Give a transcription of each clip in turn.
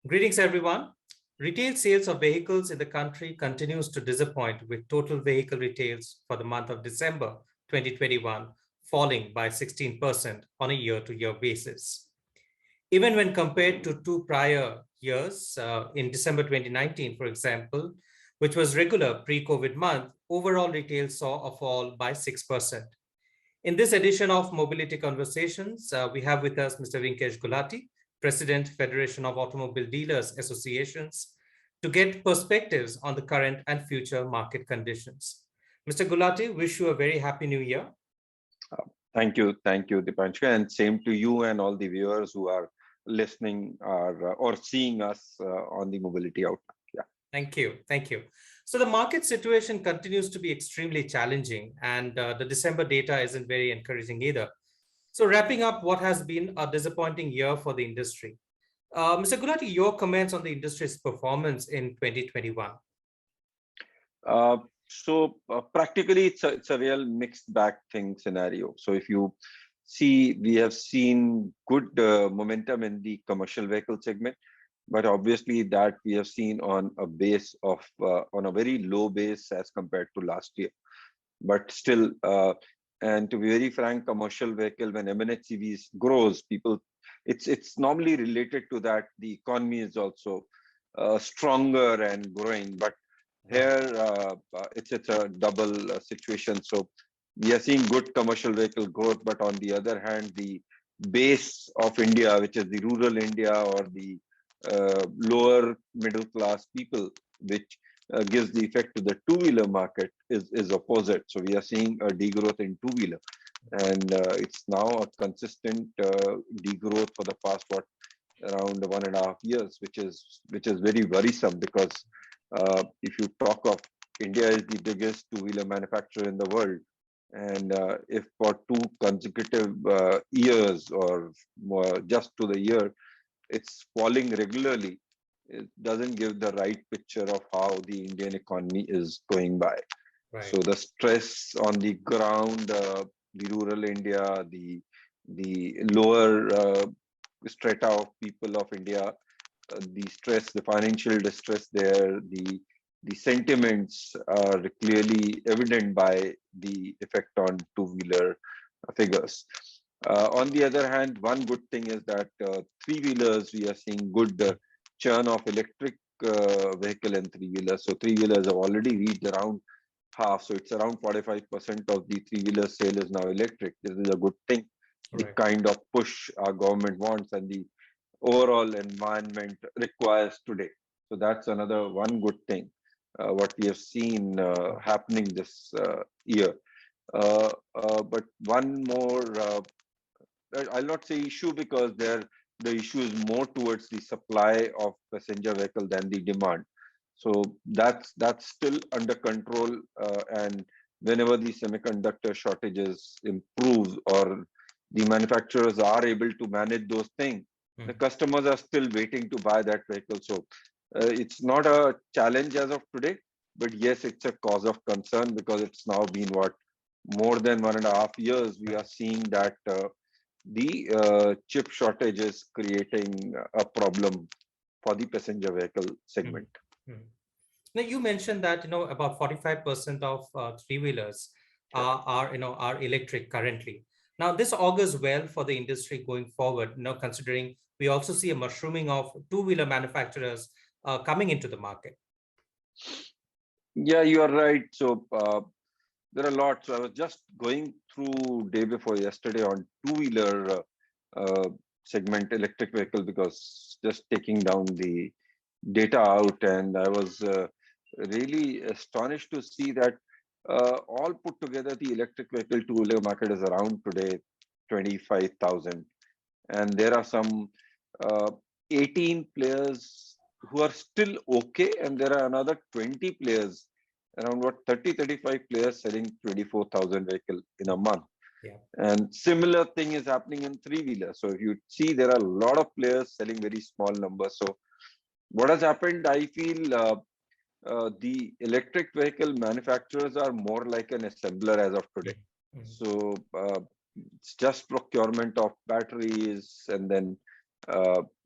Greetings, everyone. Retail sales of vehicles in the country continues to disappoint, with total vehicle retails for the month of December 2021 falling by 16% on a year-to-year basis. Even when compared to two prior years, in December 2019, for example, which was regular pre-COVID month, overall retail saw a fall by 6%. In this edition of Mobility Conversations, we have with us Mr. Vinkesh Gulati, President, Federation of Automobile Dealers Associations, to get perspectives on the current and future market conditions. Mr. Gulati, wish you a very happy new year. Thank you, Dipanshu, and same to you and all the viewers who are listening or seeing us on the Mobility Outlook. Yeah. Thank you. So the market situation continues to be extremely challenging, and the December data isn't very encouraging either. So wrapping up what has been a disappointing year for the industry. Mr. Gulati, your comments on the industry's performance in 2021. Practically, it's a real mixed bag thing scenario. So if you see, we have seen good momentum in the commercial vehicle segment, but obviously that we have seen on a base of on a very low base as compared to last year. But still, and to be very frank, commercial vehicle when MNHCVs grows, it's normally related to that the economy is also stronger and growing. But here it's a double situation. So we are seeing good commercial vehicle growth, but on the other hand, the base of India, which is the rural India or the lower middle class people, which gives the effect to the two-wheeler market, is opposite. So we are seeing a degrowth in two-wheeler, and it's now a consistent degrowth for the past around 1.5 years, which is very worrisome, because if you talk of India is the biggest two-wheeler manufacturer in the world, and if for two consecutive years or more, just to the year, it's falling regularly, it doesn't give the right picture of how the Indian economy is going by. Right. So the stress on the ground, the rural India, the lower strata of people of India, the stress, the financial distress there, the sentiments are clearly evident by the effect on two-wheeler figures. On the other hand, one good thing is that three-wheelers, we are seeing good churn of electric vehicle and three-wheelers. So three-wheelers have already reached around half. So it's around 45% of the three-wheeler sale is now electric. This is a good thing. Right. The kind of push our government wants and the overall environment requires today. So that's another one good thing what we have seen happening this year. But one more, I'll not say issue, because the issue is more towards the supply of passenger vehicle than the demand. So that's still under control, and whenever the semiconductor shortages improve or the manufacturers are able to manage those things, the customers are still waiting to buy that vehicle. So it's not a challenge as of today, but yes, it's a cause of concern, because it's now been more than 1.5 years we are seeing that the chip shortage is creating a problem for the passenger vehicle segment. Now you mentioned that about 45% of three-wheelers are electric currently. Now this augurs well for the industry going forward. Considering we also see a mushrooming of two-wheeler manufacturers coming into the market. Yeah, you are right. So there are lots. So I was just going through day before yesterday on two-wheeler segment electric vehicle, because just taking down the data out, and I was really astonished to see that all put together the electric vehicle two-wheeler market is around today 25,000, and there are some 18 players who are still okay, and there are another 20 players, around 35 players selling 24,000 vehicle in a month. Yeah. And similar thing is happening in three-wheeler. So if you see, there are a lot of players selling very small numbers. So what has happened, I feel the electric vehicle manufacturers are more like an assembler as of today. So it's just procurement of batteries, and then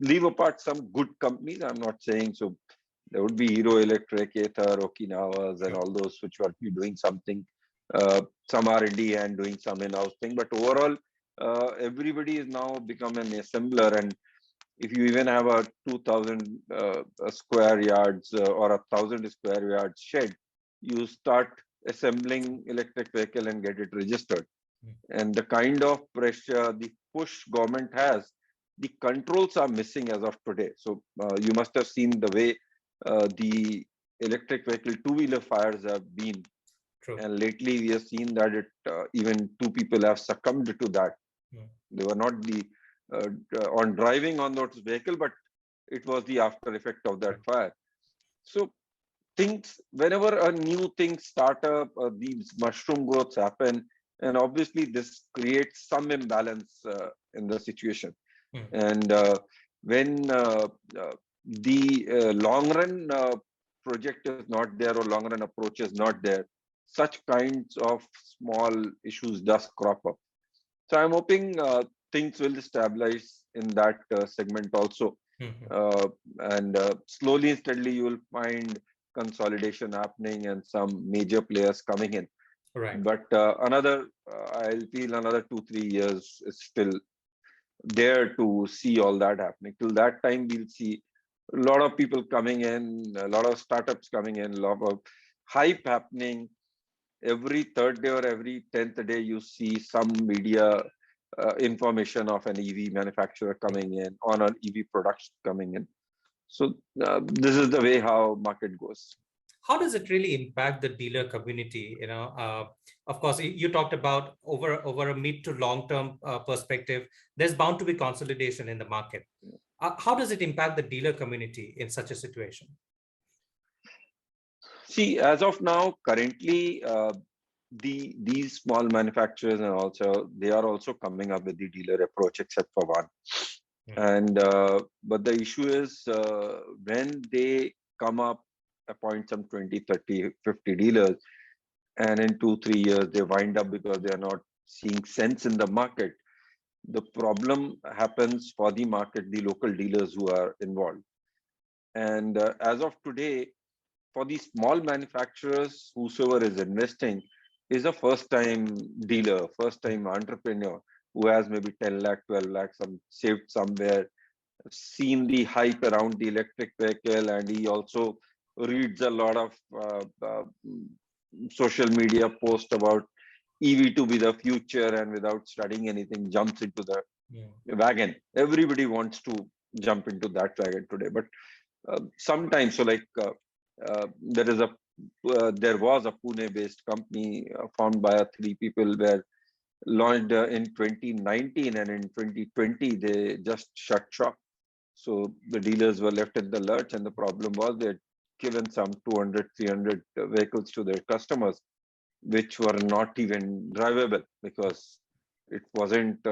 Leave apart some good companies, I'm not saying so. There would be Hero Electric, Ather, Okinawa's, and Sure. all those which were doing something, some R&D and doing some in-house thing. But overall, everybody is now become an assembler. And if you even have a 2,000 square yards or 1,000 square yards shed, you start assembling electric vehicle and get it registered. Mm. And the kind of pressure the push government has, the controls are missing as of today. So you must have seen the way the electric vehicle two-wheeler fires have been, True. and lately we have seen that it even two people have succumbed to that. Mm. They were not the on driving on those vehicle, but it was the after effect of that Right. fire. So things, whenever a new thing start up, these mushroom growths happen, and obviously this creates some imbalance in the situation. Mm. And when the long run project is not there, or long run approach is not there, such kinds of small issues does crop up. So I'm hoping things will stabilize in that segment also. Mhm. Uh, and slowly and steadily, you will find consolidation happening and some major players coming in. Right. But I feel another 2 3 years is still there to see all that happening. Till that time, we'll see a lot of people coming in, a lot of startups coming in, a lot of hype happening. Every third day or every 10th day, you see some media information of an EV manufacturer True. coming in, on an EV production coming in. So this is the way how market goes. How does it really impact the dealer community? Of course, you talked about over a mid to long term perspective, there's bound to be consolidation in the market. How does it impact the dealer community in such a situation? See, as of now, currently, these small manufacturers and also they are also coming up with the dealer approach, except for one. Mm. And but the issue is when they come up, appoint some 20, 30, 50 dealers, and in 2 3 years they wind up because they are not seeing sense in the market. The problem happens for the market, the local dealers who are involved. And as of today, for the small manufacturers, whosoever is investing is a first time dealer, first time entrepreneur who has maybe 10 lakh, 12 lakh, some saved somewhere, seen the hype around the electric vehicle, and he also reads a lot of social media posts about EV to be the future, and without studying anything, jumps into the Mm. wagon. Everybody wants to jump into that wagon today, but sometimes, so like there was a Pune-based company formed by three people, where launched in 2019, and in 2020 they just shut shop. So the dealers were left in the lurch, and the problem was they had given some 200, 300 vehicles to their customers, which were not even drivable because it wasn't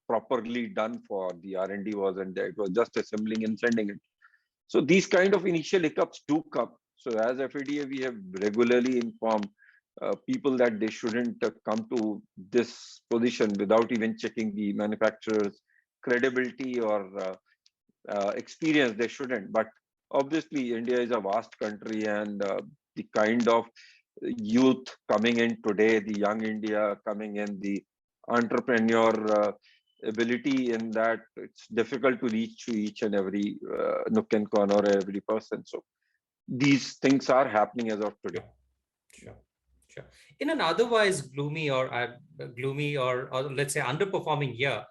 properly done. For the R&D wasn't there. It was just assembling and sending it. So these kind of initial hiccups do come. So as FADA, we have regularly informed people that they shouldn't come to this position without even checking the manufacturer's credibility or experience. They shouldn't. But obviously, India is a vast country, and the kind of youth coming in today, the young India coming in, the entrepreneur ability in that, it's difficult to reach to each and every nook and corner, every person. So these things are happening as of today. Sure, sure, sure. In an otherwise gloomy or let's say underperforming year,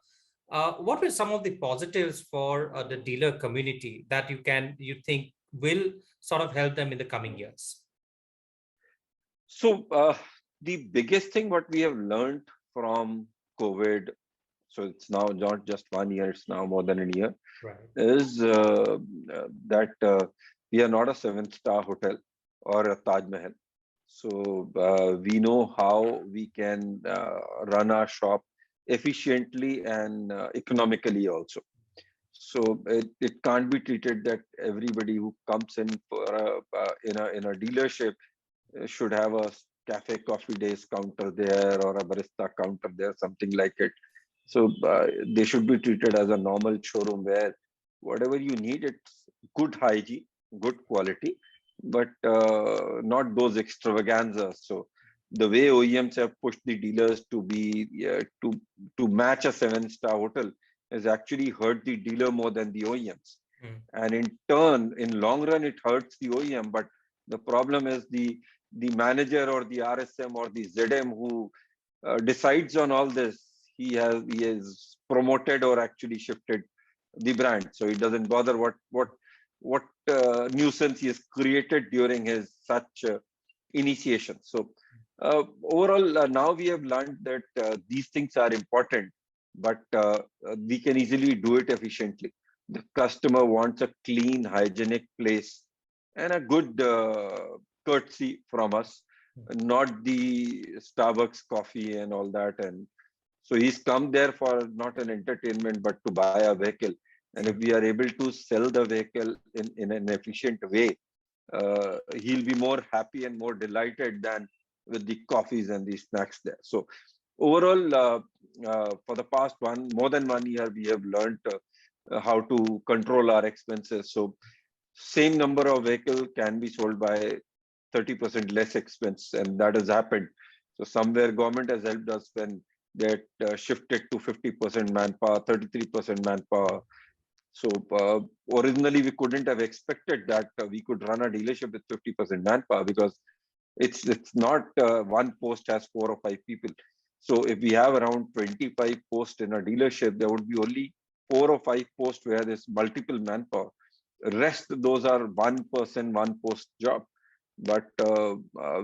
what were some of the positives for the dealer community that you think will sort of help them in the coming years? So the biggest thing what we have learned from COVID, so it's now not just 1 year, it's now more than a year, Right. is that we are not a seven-star hotel or a Taj Mahal. So we know how we can run our shop efficiently and economically also. So it can't be treated that everybody who comes in for in a dealership should have a cafe coffee days counter there, or a barista counter there, something like it. So they should be treated as a normal showroom where whatever you need, it's good hygiene, good quality, but not those extravaganzas. So the way OEMs have pushed the dealers to be to match a 7-star hotel has actually hurt the dealer more than the OEMs. Mm. And in turn, in long run, it hurts the OEM. But the problem is the manager or the RSM or the ZM who decides on all this. He has promoted or actually shifted the brand, so he doesn't bother what nuisance he has created during his such initiation. So overall, now we have learned that these things are important, but we can easily do it efficiently. The customer wants a clean, hygienic place and a good courtesy from us, not the Starbucks coffee and all that. And so he's come there for not an entertainment, but to buy a vehicle. And if Sure. we are able to sell the vehicle in an efficient way, he'll be more happy and more delighted than with the coffees and the snacks there. So overall, for the past more than 1 year, we have learned how to control our expenses. So same number of vehicle can be sold by 30% less expense, and that has happened. So somewhere government has helped us when they shifted to 50% manpower, 33% manpower. So originally we couldn't have expected that we could run a dealership with 50% manpower, because it's not one post has 4 or 5 people. So if we have around 25 posts in a dealership, there would be only 4 or 5 posts where there's multiple manpower. Rest those are one person, one post job. But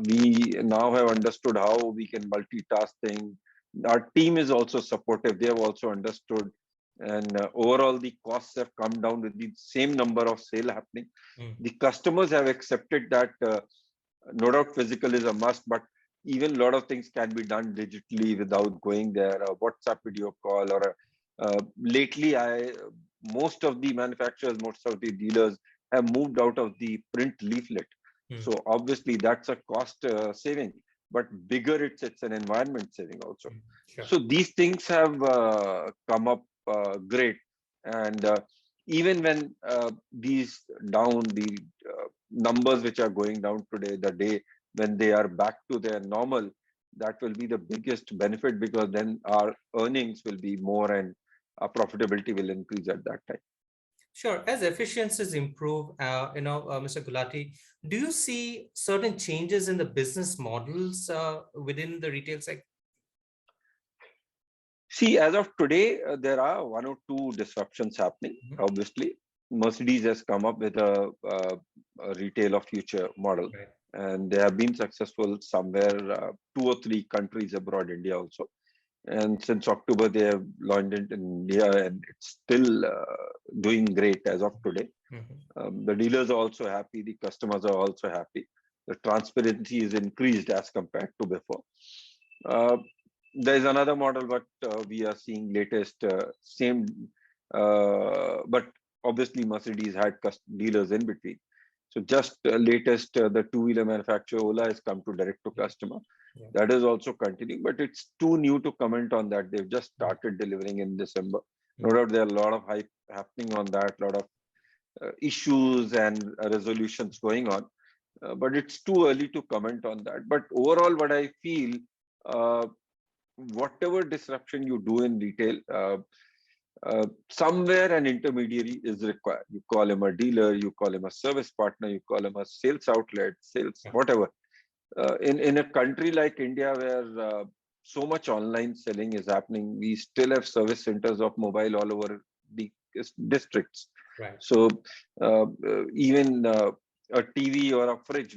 we now have understood how we can multitask things. Our team is also supportive. They have also understood, and overall the costs have come down with the same number of sale happening. Mm. The customers have accepted that. No doubt physical is a must, but even a lot of things can be done digitally without going there. A WhatsApp video call, or lately, most of the manufacturers, most of the dealers have moved out of the print leaflet. Mm. So obviously that's a cost saving, but bigger, it's an environment saving also. Mm. Sure. So these things have come up great. And even when these the numbers which are going down today, the day when they are back to their normal, that will be the biggest benefit, because then our earnings will be more and our profitability will increase at that time. Sure. As efficiencies improve, Mr. Gulati, do you see certain changes in the business models within the retail sector? See, as of today, there are one or two disruptions happening. Mhm. Obviously, Mercedes has come up with a retail of future model, Right. and they have been successful somewhere 2 or 3 countries abroad, India also. And since October, they have launched it in India, and it's still doing great as of today. Mhm. The dealers are also happy, the customers are also happy. The transparency is increased as compared to before. Uh, there is another model, but we are seeing latest same, but obviously Mercedes had dealers in between. So just latest, the two-wheeler manufacturer Ola has come to direct to Yeah. customer. Yeah. That is also continuing, but it's too new to comment on that. They've just Mm. started delivering in December. No Mm. doubt there are a lot of hype happening on that, a lot of issues and resolutions going on. But it's too early to comment on that. But overall, what I feel, uh, whatever disruption you do in retail, somewhere an intermediary is required. You call him a dealer, you call him a service partner, you call him a sales outlet, sales, Yeah. whatever. In a country like India, where so much online selling is happening, we still have service centers of mobile all over the districts. Right. So even a TV or a fridge,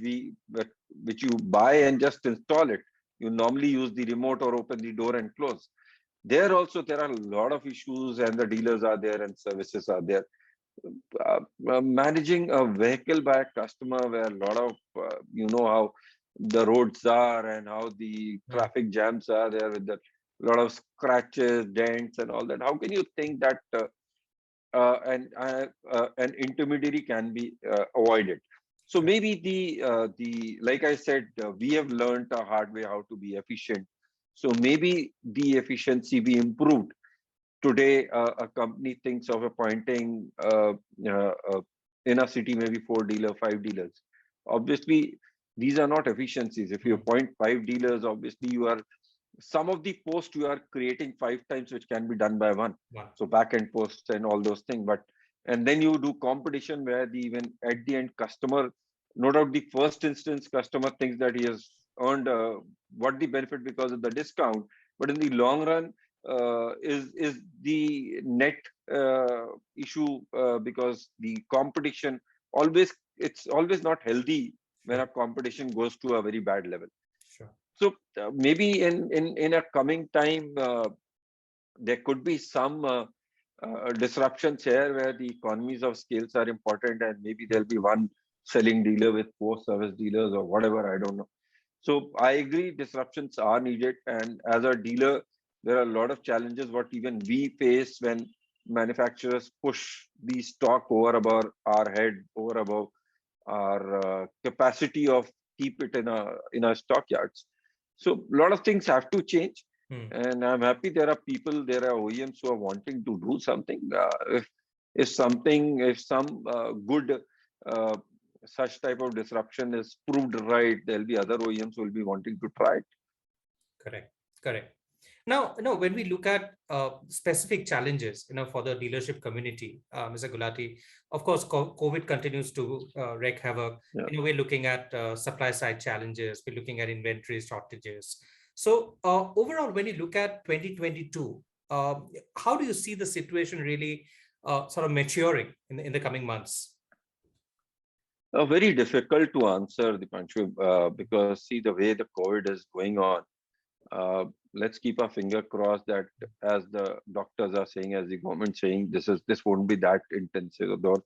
which you buy and just install it, you normally use the remote or open the door and close. There also there are a lot of issues, and the dealers are there and services are there. Managing a vehicle by a customer, where a lot of you know how the roads are and how the Mm. traffic jams are there, with a lot of scratches, dents, and all that. How can you think that an intermediary can be avoided? So Sure. maybe the like I said, we have learned a hard way how to be efficient. So maybe the efficiency we improved today a company thinks of appointing in a city maybe 4 dealers, 5 dealers. Obviously, these are not efficiencies. If you Mm. appoint 5 dealers, obviously you are some of the posts you are creating 5 times, which can be done by one. One. So back end posts and all those things. But and then you do competition where the even at the end customer, no doubt the first instance customer thinks that he has earned what the benefit because of the discount, but in the long run is the net issue because the competition always it's always not healthy when Sure. a competition goes to a very bad level. Sure. So maybe in a coming time, there could be some disruptions here where the economies of scales are important, and maybe there'll be one selling dealer with 4 service dealers or whatever. I don't know. So I agree, disruptions are needed, and as a dealer, there are a lot of challenges what even we face when manufacturers push the stock over above our head, over above our capacity of keep it in our stockyards. So a lot of things have to change, Mm. and I'm happy there are people, there are OEMs who are wanting to do something. If something, if some good such type of disruption is proved right, there'll be other OEMs who will be wanting to try it. Correct. Correct. Now, when we look at specific challenges, for the dealership community, Mr. Gulati, of course, COVID continues to wreak havoc. Yeah. We're looking at supply side challenges. We're looking at inventory shortages. So overall, when you look at 2022, how do you see the situation really sort of maturing in the coming months? Very difficult to answer, Dipanshu, because see the way the COVID is going on. Let's keep our finger crossed that, as the doctors are saying, as the government saying, this won't be that intensive or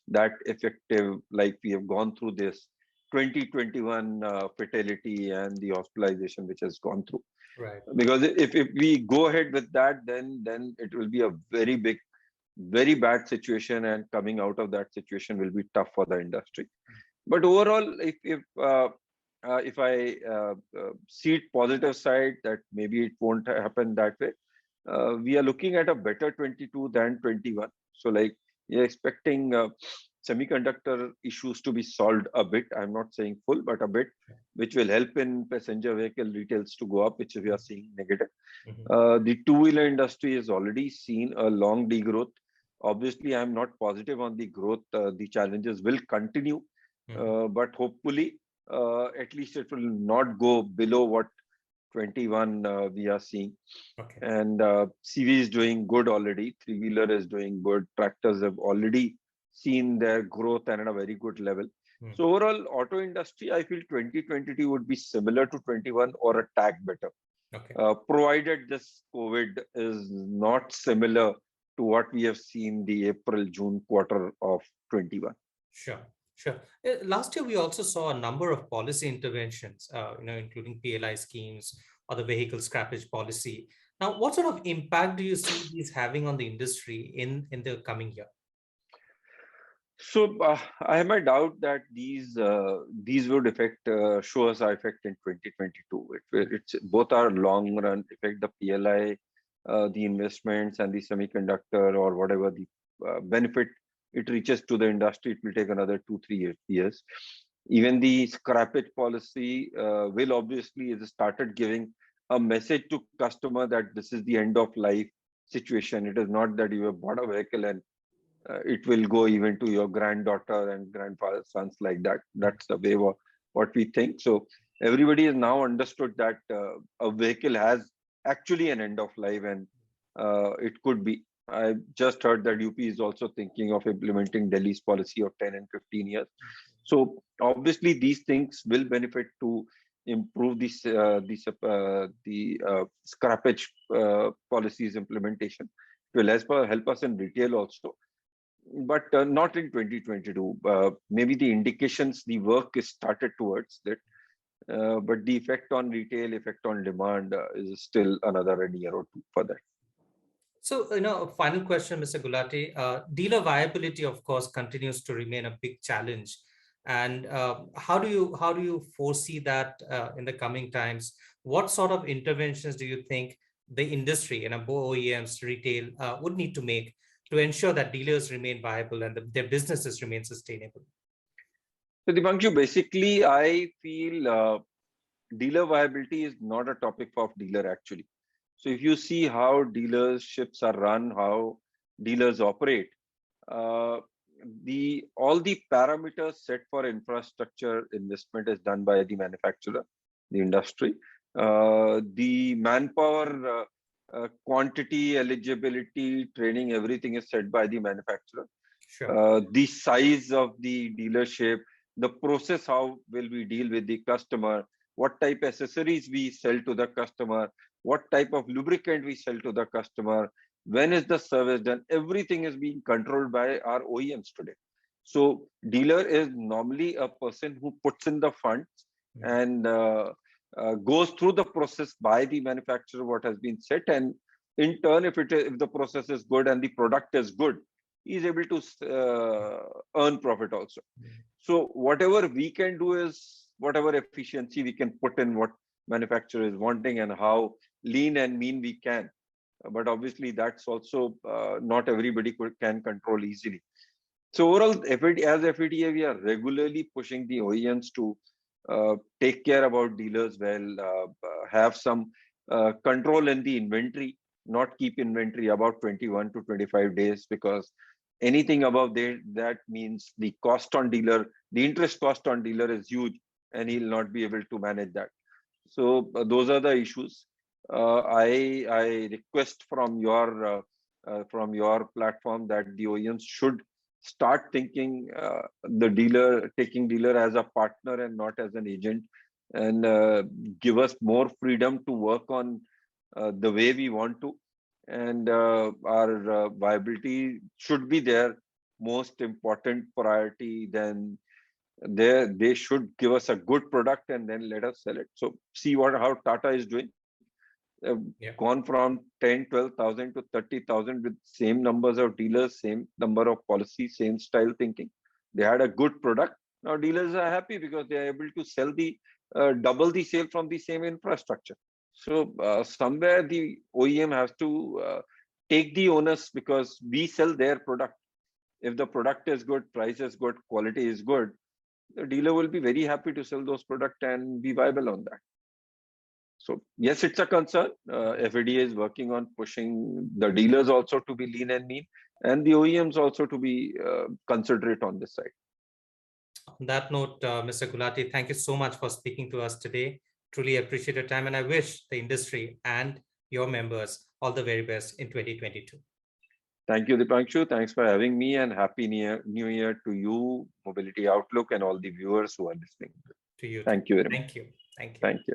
that effective. Like we have gone through this 2021 fatality and the hospitalization which has gone through. Right. Because if we go ahead with that, then it will be a very big, very bad situation, and coming out of that situation will be tough for the industry. But overall, if I see it positive side, that maybe it won't happen that way. We are looking at a better 22 than 21. So like we are expecting semiconductor issues to be solved a bit. I'm not saying full, but a bit, which will help in passenger vehicle retails to go up, which we are seeing negative. Mm-hmm. The two-wheeler industry has already seen a long degrowth. Obviously, I'm not positive on the growth. The challenges will continue, Mm-hmm. but hopefully, at least it will not go below what 21 we are seeing. Okay. And CV is doing good already. Three-wheeler is doing good. Tractors have already seen their growth and at a very good level. Mm. So overall, auto industry, I feel 2022 would be similar to 21 or a tad better, Okay. provided this COVID is not similar to what we have seen the April-June quarter of 21. Sure, sure. Last year, we also saw a number of policy interventions, including PLI schemes or the vehicle scrappage policy. Now, what sort of impact do you see these having on the industry in the coming year? So I have my doubt that these would affect show us our effect in 2022. It's both our long run effect, the PLI, the investments and the semiconductor or whatever the benefit it reaches to the industry. It will take another 2-3 years. Even the scrappage policy will obviously is started giving a message to customer that this is the end of life situation. It is not that you have bought a vehicle and it will go even to your granddaughter and grandfather sons like that. That's the way what we think. So everybody has now understood that a vehicle has actually an end of life, and it could be. I just heard that UP is also thinking of implementing Delhi's policy of 10 and 15 years. So obviously these things will benefit to improve the scrappage policies implementation. It will help us in retail also, but not in 2022. Maybe the indications, the work is started towards that, but the effect on retail, effect on demand is still another year or two for that. So, a final question, Mr. Gulati. Dealer viability, of course, continues to remain a big challenge. And how do you foresee that in the coming times? What sort of interventions do you think the industry and both OEMs, retail, would need to make to ensure that dealers remain viable and their businesses remain sustainable? So Dipanshu, basically, I feel dealer viability is not a topic of dealer actually. So if you see how dealerships are run, how dealers operate, uh, the all the parameters set for infrastructure investment is done by the manufacturer, the industry. The manpower quantity, eligibility, training, everything is set by the manufacturer. Sure. The size of the dealership, the process, how will we deal with the customer, what type accessories we sell to the customer, what type of lubricant we sell to the customer, when is the service done, everything is being controlled by our OEMs today. So dealer is normally a person who puts in the funds and goes through the process by the manufacturer what has been set, and in turn, if the process is good and the product is good, he is able to earn profit also. So whatever we can do is whatever efficiency we can put in what manufacturer is wanting and how lean and mean we can. But obviously that's also not everybody can control easily. So overall, as FADA, we are regularly pushing the OEMs to take care about dealers well, have some control in the inventory, not keep inventory about 21 to 25 days, because anything above that means the cost on dealer, the interest cost on dealer is huge, and he'll not be able to manage that. So those are the issues. I request from your platform that the OEMs should start thinking taking dealer as a partner and not as an agent, and give us more freedom to work on the way we want to, and our viability should be their most important priority. Then they should give us a good product and then let us sell it. So see how Tata is doing. Yeah. Gone from 10, 12,000 to 30,000 with same numbers of dealers, same number of policies, same style thinking. They had a good product. Now dealers are happy because they are able to sell the double the sale from the same infrastructure. So somewhere the OEM has to take the onus, because we sell their product. If the product is good, price is good, quality is good, the dealer will be very happy to sell those products and be viable on that. So yes, it's a concern. FADA is working on pushing the dealers also to be lean and mean, and the OEMs also to be considerate on this side. On that note, Mr. Gulati, thank you so much for speaking to us today. Truly appreciate your time, and I wish the industry and your members all the very best in 2022. Thank you, Dipanshu. Thanks for having me, and Happy New Year to you, Mobility Outlook, and all the viewers who are listening. To you too. Thank you very much. Thank you. Thank you. Thank you.